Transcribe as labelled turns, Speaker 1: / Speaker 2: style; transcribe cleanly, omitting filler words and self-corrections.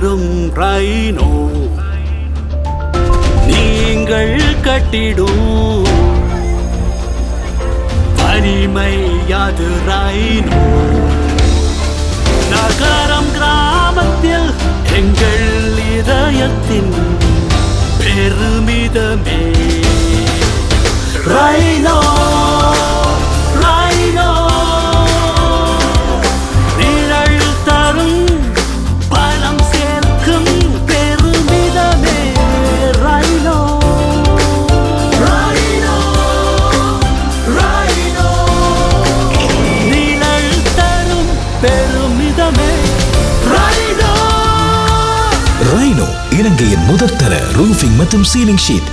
Speaker 1: தரும் ரைனோ நீங்கள் கட்டிடும் வலிமை யாது ரைனோ நகரம் கிராமத்தில் எங்கள் இதயத்தின் பெருமிதமே ரைனோ ரைனோ நிழல் தரும் பலம் சேர்க்கும் பெருமிதமே ரைனோ ரைனோ ரைனோ நிழல் தரும் பெருமிதமே ரைனோ
Speaker 2: ரைனோ இலங்கையின் முதற்தர ரூஃபிங் மற்றும் சீலிங் ஷீட்